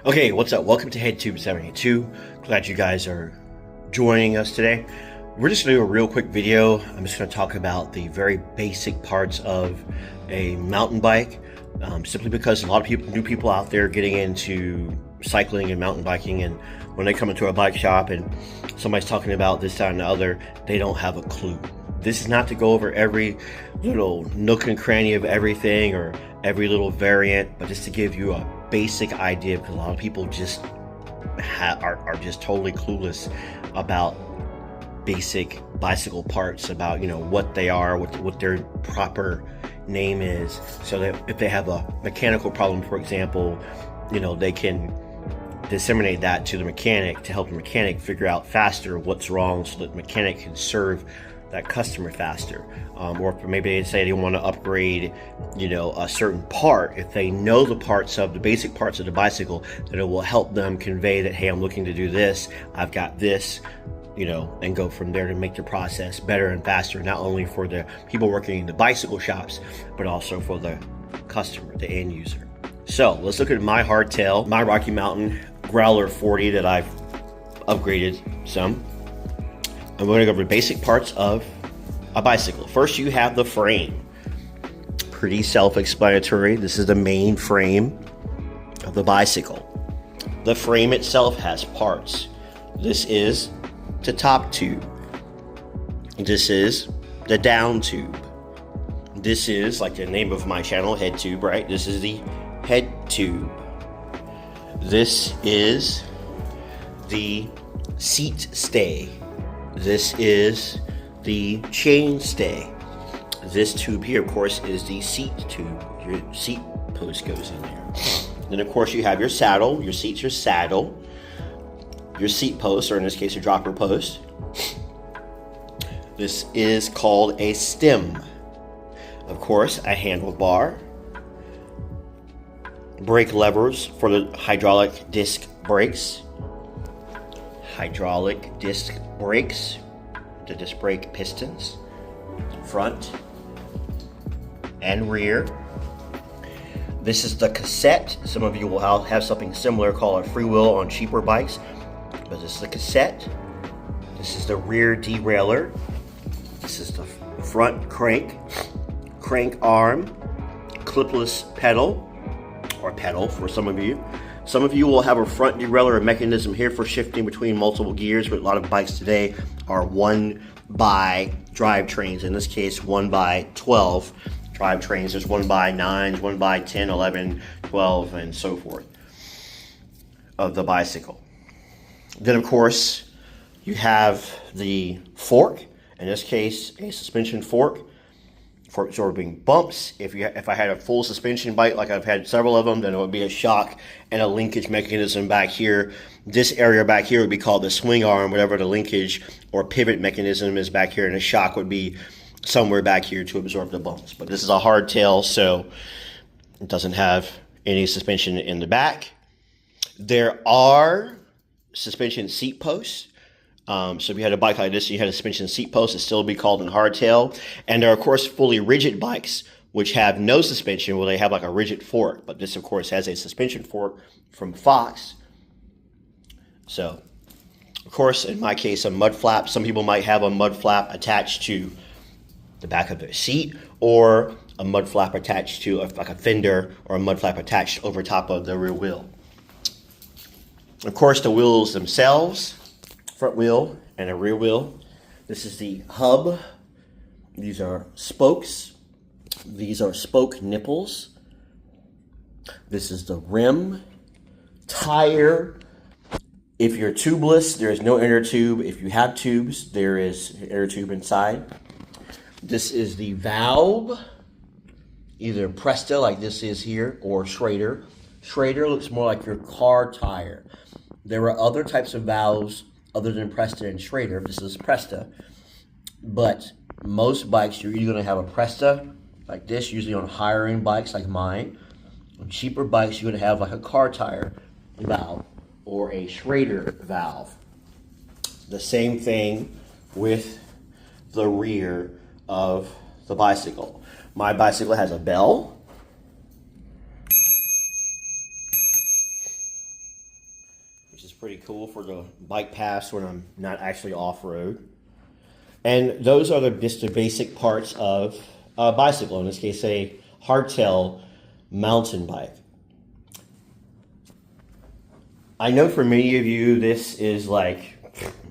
Okay, what's up? Welcome to HeadTube782. Glad you guys are joining us today. We're just going to do a real quick video. I'm just going to talk about the very basic parts of a mountain bike, simply because a lot of new people out there getting into cycling and mountain biking, and when they come into a bike shop and somebody's talking about this, that, and the other, they don't have a clue. This is not to go over every little nook and cranny of everything or every little variant, but just to give you a basic idea, because a lot of people just are just totally clueless about basic bicycle parts, about what they are, what their proper name is, so that if they have a mechanical problem, for example, they can disseminate that to the mechanic to help the mechanic figure out faster what's wrong, so that the mechanic can serve that customer faster. Or if maybe they say they want to upgrade a certain part, if they know the basic parts of the bicycle, that it will help them convey that, hey, I'm looking to do this, I've got this, and go from there to make the process better and faster, not only for the people working in the bicycle shops, but also for the customer, the end user. So let's look at my hardtail, my Rocky Mountain Growler 40 that I've upgraded some. I'm going to go over the basic parts of a bicycle. First, you have the frame. Pretty self-explanatory. This is the main frame of the bicycle. The frame itself has parts. This is the top tube. This is the down tube. This is, like the name of my channel, head tube, right? This is the head tube. This is the seat stay. This is the chain stay. This tube here, of course, is the seat tube. Your seat post goes in there. Then, of course, you have your saddle. Your seat's your saddle. Your seat post, or in this case, your dropper post. This is called a stem. Of course, a handlebar. Brake levers for the hydraulic disc brakes. Hydraulic disc brakes, the disc brake pistons, front and rear. This is the cassette. Some of you will have something similar called a freewheel on cheaper bikes, but this is the cassette. This is the rear derailleur. This is the front crank arm, clipless pedal, or pedal for some of you. Some of you will have a front derailleur mechanism here for shifting between multiple gears, but a lot of bikes today are 1x drivetrains. In this case, 1x12 drivetrains. There's 1x9s, 1x10, 11, 12, and so forth of the bicycle. Then, of course, you have the fork. In this case, a suspension fork for absorbing bumps. If I had a full suspension bike, like I've had several of them, then it would be a shock and a linkage mechanism back here. This area back here would be called the swing arm, whatever the linkage or pivot mechanism is back here, and the shock would be somewhere back here to absorb the bumps. But this is a hardtail, so it doesn't have any suspension in the back. There are suspension seat posts. So if you had a bike like this and you had a suspension seat post, it'd still be called a hardtail. And there are, of course, fully rigid bikes which have no suspension, where they have like a rigid fork. But this, of course, has a suspension fork from Fox. So, of course, in my case, a mud flap. Some people might have a mud flap attached to the back of their seat, or a mud flap attached to like a fender, or a mud flap attached over top of the rear wheel. Of course, the wheels themselves, front wheel and a rear wheel. This is the hub. These are spokes. These are spoke nipples. This is the rim. Tire. If you're tubeless, there is no inner tube. If you have tubes, there is an inner tube inside. This is the valve. Either Presta, like this is here, or Schrader. Schrader looks more like your car tire. There are other types of valves other than Presta and Schrader. This is Presta. But most bikes, you're either going to have a Presta like this, usually on higher end bikes like mine. On cheaper bikes, you're going to have like a car tire valve or a Schrader valve. The same thing with the rear of the bicycle. My bicycle has a bell. which is pretty cool for the bike paths when I'm not actually off-road. And those are just the basic parts of a bicycle, in this case a hardtail mountain bike. I know for many of you this is like,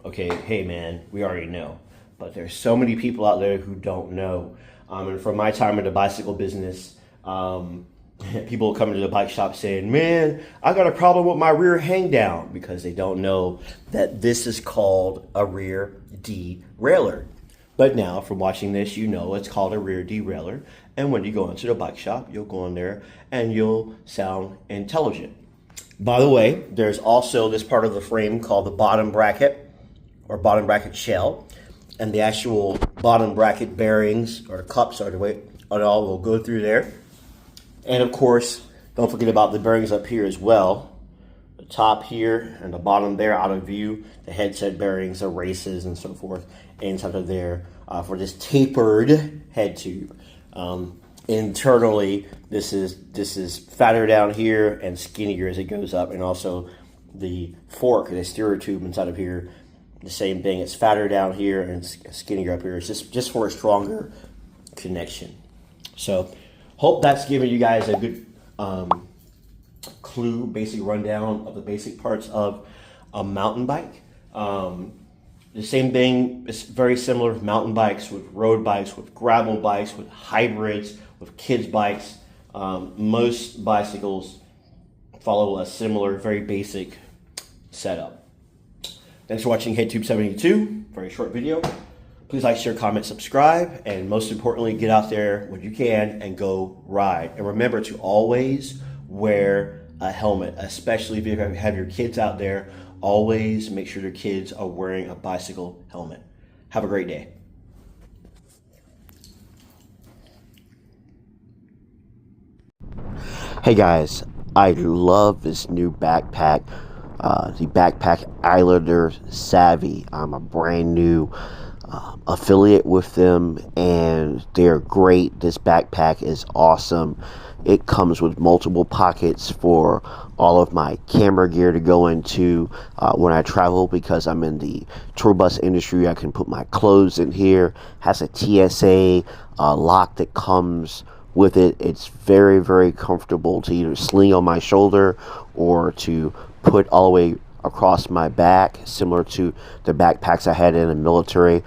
okay, hey man, we already know. But there's so many people out there who don't know. And from my time in the bicycle business, people come to the bike shop saying, man, I got a problem with my rear hang down, because they don't know that this is called a rear derailleur. But now from watching this, you know it's called a rear derailleur. And when you go into the bike shop, you'll go in there and you'll sound intelligent. By the way, there's also this part of the frame called the bottom bracket or bottom bracket shell. And the actual bottom bracket bearings or the cups or the way it all will go through there. And of course, don't forget about the bearings up here as well. The top here and the bottom there out of view. The headset bearings, the races and so forth. Inside of there for this tapered head tube. Internally, this is fatter down here and skinnier as it goes up. And also the fork, the steerer tube inside of here, the same thing. It's fatter down here and skinnier up here. It's just for a stronger connection. So hope that's given you guys a good clue, basic rundown of the basic parts of a mountain bike. The same thing is very similar with mountain bikes, with road bikes, with gravel bikes, with hybrids, with kids bikes. Most bicycles follow a similar, very basic setup. Thanks for watching HeadTube72, very short video. Please like, share, comment, subscribe, and most importantly, get out there when you can and go ride. And remember to always wear a helmet, especially if you have your kids out there. Always make sure your kids are wearing a bicycle helmet. Have a great day. Hey guys, I love this new backpack. The Backpack Islander Savvy. I'm a brand new affiliate with them, and they're great. This backpack is awesome. It comes with multiple pockets for all of my camera gear to go into when I travel, because I'm in the tour bus industry. I can put my clothes in here. Has a TSA lock that comes with it. It's very, very comfortable to either sling on my shoulder or to put all the way across my back, similar to the backpacks I had in the military.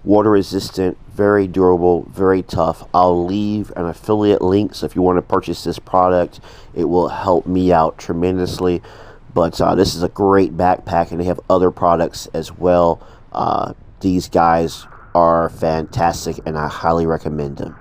Water resistant, very durable, very tough. I'll leave an affiliate link, so if you want to purchase this product, it will help me out tremendously. But this is a great backpack, and they have other products as well. These guys are fantastic, and I highly recommend them.